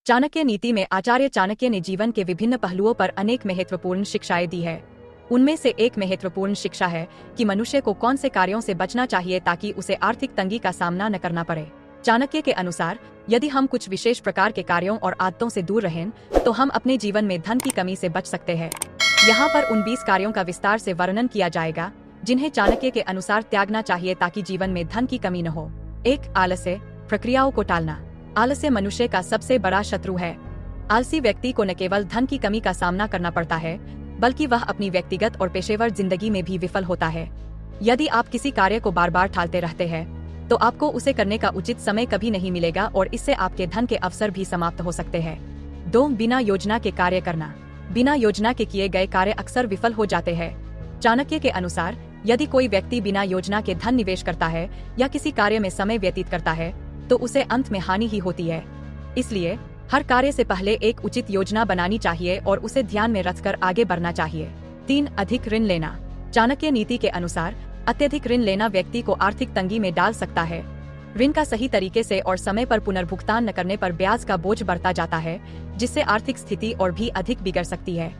चाणक्य नीति में आचार्य चाणक्य ने जीवन के विभिन्न पहलुओं पर अनेक महत्वपूर्ण शिक्षाएं दी है। उनमें से एक महत्वपूर्ण शिक्षा है कि मनुष्य को कौन से कार्यों से बचना चाहिए ताकि उसे आर्थिक तंगी का सामना न करना पड़े। चाणक्य के अनुसार यदि हम कुछ विशेष प्रकार के कार्यों और आदतों से दूर रहें तो हम अपने जीवन में धन की कमी से बच सकते हैं। यहाँ पर उन 20 कार्यों का विस्तार से वर्णन किया जाएगा जिन्हें चाणक्य के अनुसार त्यागना चाहिए ताकि जीवन में धन की कमी न हो। 1. आलस्य, प्रक्रियाओं को टालना। आलस्य मनुष्य का सबसे बड़ा शत्रु है। आलसी व्यक्ति को न केवल धन की कमी का सामना करना पड़ता है बल्कि वह अपनी व्यक्तिगत और पेशेवर जिंदगी में भी विफल होता है। यदि आप किसी कार्य को बार बार टालते रहते हैं तो आपको उसे करने का उचित समय कभी नहीं मिलेगा और इससे आपके धन के अवसर भी समाप्त हो सकते हैं। 2. बिना योजना के कार्य करना। बिना योजना के किए गए कार्य अक्सर विफल हो जाते हैं। चाणक्य के अनुसार यदि कोई व्यक्ति बिना योजना के धन निवेश करता है या किसी कार्य में समय व्यतीत करता है तो उसे अंत में हानि ही होती है। इसलिए हर कार्य से पहले एक उचित योजना बनानी चाहिए और उसे ध्यान में रखकर आगे बढ़ना चाहिए। 3. अधिक ऋण लेना। चाणक्य नीति के अनुसार अत्यधिक ऋण लेना व्यक्ति को आर्थिक तंगी में डाल सकता है। ऋण का सही तरीके से और समय पर पुनर्भुगतान न करने पर ब्याज का बोझ बढ़ता जाता है जिससे आर्थिक स्थिति और भी अधिक बिगड़ सकती है।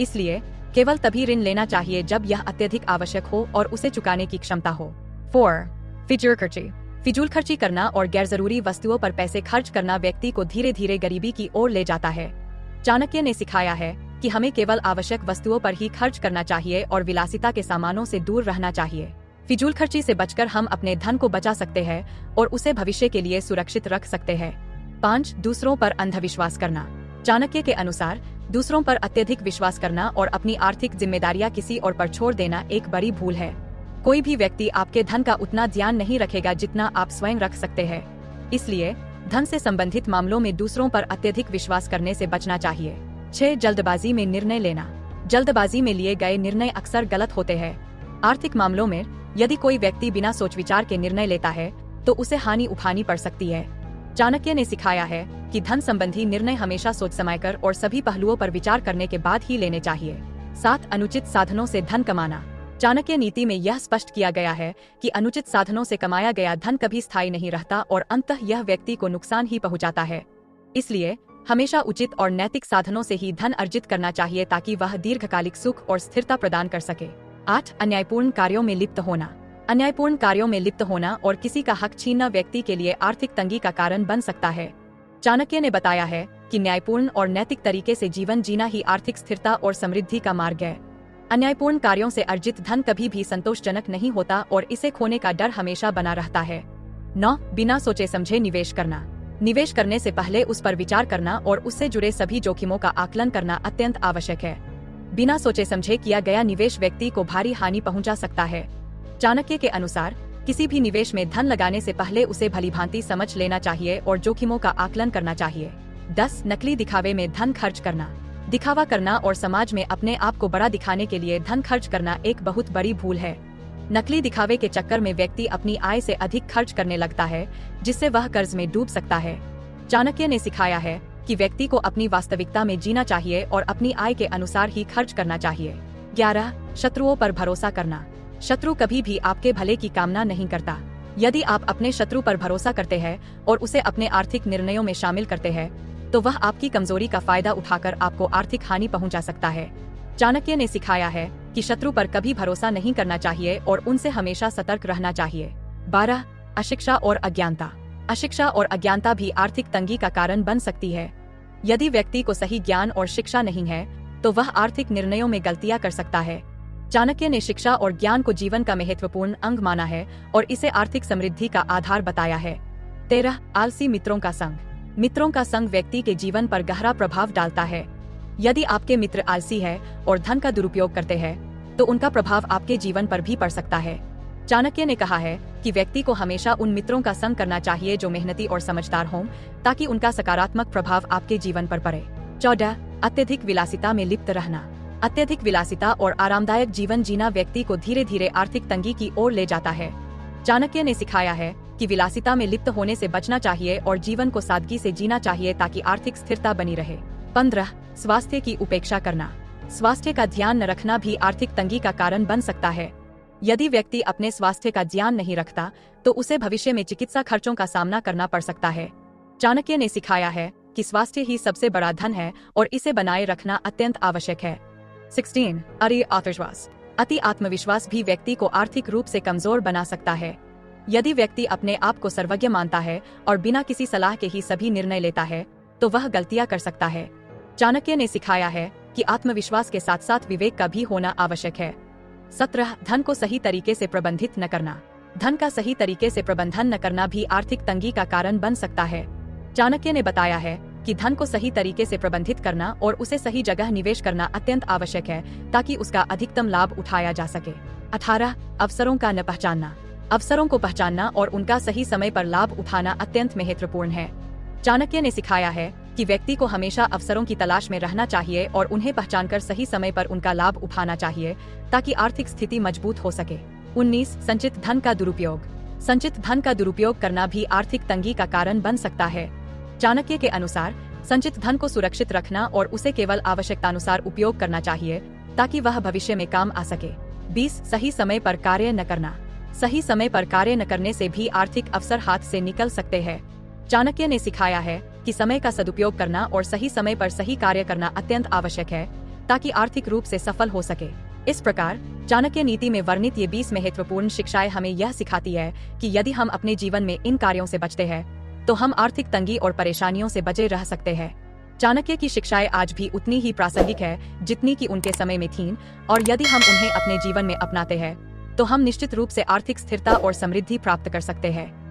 इसलिए केवल तभी ऋण लेना चाहिए जब यह अत्यधिक आवश्यक हो और उसे चुकाने की क्षमता हो। 4. फिजूल खर्ची करना और गैर जरूरी वस्तुओं पर पैसे खर्च करना व्यक्ति को धीरे धीरे गरीबी की ओर ले जाता है। चाणक्य ने सिखाया है कि हमें केवल आवश्यक वस्तुओं पर ही खर्च करना चाहिए और विलासिता के सामानों से दूर रहना चाहिए। फिजूल खर्ची से बचकर हम अपने धन को बचा सकते हैं और उसे भविष्य के लिए सुरक्षित रख सकते हैं। 5. दूसरों पर अंधविश्वास करना। चाणक्य के अनुसार दूसरों पर अत्यधिक विश्वास करना और अपनी आर्थिक जिम्मेदारियां किसी और पर छोड़ देना एक बड़ी भूल है। कोई भी व्यक्ति आपके धन का उतना ध्यान नहीं रखेगा जितना आप स्वयं रख सकते हैं। इसलिए धन से संबंधित मामलों में दूसरों पर अत्यधिक विश्वास करने से बचना चाहिए। 6. जल्दबाजी में निर्णय लेना। जल्दबाजी में लिए गए निर्णय अक्सर गलत होते हैं। आर्थिक मामलों में यदि कोई व्यक्ति बिना सोच विचार के निर्णय लेता है तो उसे हानि उठानी पड़ सकती है। चाणक्य ने सिखाया है कि धन संबंधी निर्णय हमेशा सोच समझकर और सभी पहलुओं पर विचार करने के बाद ही लेने चाहिए। 7. अनुचित साधनों से धन कमाना। चाणक्य नीति में यह स्पष्ट किया गया है कि अनुचित साधनों से कमाया गया धन कभी स्थायी नहीं रहता और अंततः यह व्यक्ति को नुकसान ही पहुंचाता है। इसलिए हमेशा उचित और नैतिक साधनों से ही धन अर्जित करना चाहिए ताकि वह दीर्घकालिक सुख और स्थिरता प्रदान कर सके। 8. अन्यायपूर्ण कार्यों में लिप्त होना। अन्यायपूर्ण कार्यों में लिप्त होना और किसी का हक छीनना व्यक्ति के लिए आर्थिक तंगी का कारण बन सकता है। चाणक्य ने बताया है कि न्यायपूर्ण और नैतिक तरीके से जीवन जीना ही आर्थिक स्थिरता और समृद्धि का मार्ग है। अन्यायपूर्ण कार्यों से अर्जित धन कभी भी संतोषजनक नहीं होता और इसे खोने का डर हमेशा बना रहता है। 9. बिना सोचे समझे निवेश करना। निवेश करने से पहले उस पर विचार करना और उससे जुड़े सभी जोखिमों का आकलन करना अत्यंत आवश्यक है। बिना सोचे समझे किया गया निवेश व्यक्ति को भारी हानि पहुंचा सकता है। चाणक्य के अनुसार किसी भी निवेश में धन लगाने से पहले उसे भलीभांति समझ लेना चाहिए और जोखिमों का आकलन करना चाहिए। 10. नकली दिखावे में धन खर्च करना। दिखावा करना और समाज में अपने आप को बड़ा दिखाने के लिए धन खर्च करना एक बहुत बड़ी भूल है। नकली दिखावे के चक्कर में व्यक्ति अपनी आय से अधिक खर्च करने लगता है जिससे वह कर्ज में डूब सकता है। चाणक्य ने सिखाया है कि व्यक्ति को अपनी वास्तविकता में जीना चाहिए और अपनी आय के अनुसार ही खर्च करना चाहिए। 11. शत्रुओं पर भरोसा करना। शत्रु कभी भी आपके भले की कामना नहीं करता। यदि आप अपने शत्रु पर भरोसा करते हैं और उसे अपने आर्थिक निर्णयों में शामिल करते हैं तो वह आपकी कमजोरी का फायदा उठाकर आपको आर्थिक हानि पहुंचा सकता है। चाणक्य ने सिखाया है कि शत्रु पर कभी भरोसा नहीं करना चाहिए और उनसे हमेशा सतर्क रहना चाहिए। 12. अशिक्षा और अज्ञानता। अशिक्षा और अज्ञानता भी आर्थिक तंगी का कारण बन सकती है। यदि व्यक्ति को सही ज्ञान और शिक्षा नहीं है तो वह आर्थिक निर्णयों में गलतियां कर सकता है। चाणक्य ने शिक्षा और ज्ञान को जीवन का महत्वपूर्ण अंग माना है और इसे आर्थिक समृद्धि का आधार बताया है। 13. आलसी मित्रों का संग। मित्रों का संग व्यक्ति के जीवन पर गहरा प्रभाव डालता है। यदि आपके मित्र आलसी है और धन का दुरुपयोग करते हैं तो उनका प्रभाव आपके जीवन पर भी पड़ सकता है। चाणक्य ने कहा है कि व्यक्ति को हमेशा उन मित्रों का संग करना चाहिए जो मेहनती और समझदार हों ताकि उनका सकारात्मक प्रभाव आपके जीवन पर पड़े। 14. अत्यधिक विलासिता में लिप्त रहना। अत्यधिक विलासिता और आरामदायक जीवन जीना व्यक्ति को धीरे धीरे आर्थिक तंगी की ओर ले जाता है। चाणक्य ने सिखाया है कि विलासिता में लिप्त होने से बचना चाहिए और जीवन को सादगी से जीना चाहिए ताकि आर्थिक स्थिरता बनी रहे। 15. स्वास्थ्य की उपेक्षा करना। स्वास्थ्य का ध्यान न रखना भी आर्थिक तंगी का कारण बन सकता है। यदि व्यक्ति अपने स्वास्थ्य का ध्यान नहीं रखता तो उसे भविष्य में चिकित्सा खर्चों का सामना करना पड़ सकता है। चाणक्य ने सिखाया है कि स्वास्थ्य ही सबसे बड़ा धन है और इसे बनाए रखना अत्यंत आवश्यक है। 16. अति आत्मविश्वास। अति आत्मविश्वास भी व्यक्ति को आर्थिक रूप से कमजोर बना सकता है। यदि व्यक्ति अपने आप को सर्वज्ञ मानता है और बिना किसी सलाह के ही सभी निर्णय लेता है तो वह गलतियां कर सकता है। चाणक्य ने सिखाया है कि आत्मविश्वास के साथ साथ विवेक का भी होना आवश्यक है। 17. धन को सही तरीके से प्रबंधित न करना। धन का सही तरीके से प्रबंधन न करना भी आर्थिक तंगी का कारण बन सकता है। चाणक्य ने बताया है कि धन को सही तरीके से प्रबंधित करना और उसे सही जगह निवेश करना अत्यंत आवश्यक है ताकि उसका अधिकतम लाभ उठाया जा सके। 18. अवसरों का न पहचानना। अवसरों को पहचानना और उनका सही समय पर लाभ उठाना अत्यंत महत्वपूर्ण है। चाणक्य ने सिखाया है कि व्यक्ति को हमेशा अवसरों की तलाश में रहना चाहिए और उन्हें पहचानकर सही समय पर उनका लाभ उठाना चाहिए ताकि आर्थिक स्थिति मजबूत हो सके। 19. संचित धन का दुरुपयोग। संचित धन का दुरुपयोग करना भी आर्थिक तंगी का कारण बन सकता है। चाणक्य के अनुसार संचित धन को सुरक्षित रखना और उसे केवल आवश्यकतानुसार उपयोग करना चाहिए ताकि वह भविष्य में काम आ सके। 20. सही समय पर कार्य न करना। सही समय पर कार्य न करने से भी आर्थिक अवसर हाथ से निकल सकते हैं। चाणक्य ने सिखाया है कि समय का सदुपयोग करना और सही समय पर सही कार्य करना अत्यंत आवश्यक है ताकि आर्थिक रूप से सफल हो सके। इस प्रकार चाणक्य नीति में वर्णित ये 20 महत्वपूर्ण शिक्षाएं हमें यह सिखाती है कि यदि हम अपने जीवन में इन कार्यों से बचते हैं तो हम आर्थिक तंगी और परेशानियों से बचे रह सकते हैं। चाणक्य की शिक्षाएं आज भी उतनी ही प्रासंगिक है जितनी कि उनके समय में थीं, और यदि हम उन्हें अपने जीवन में अपनाते हैं तो हम निश्चित रूप से आर्थिक स्थिरता और समृद्धि प्राप्त कर सकते हैं।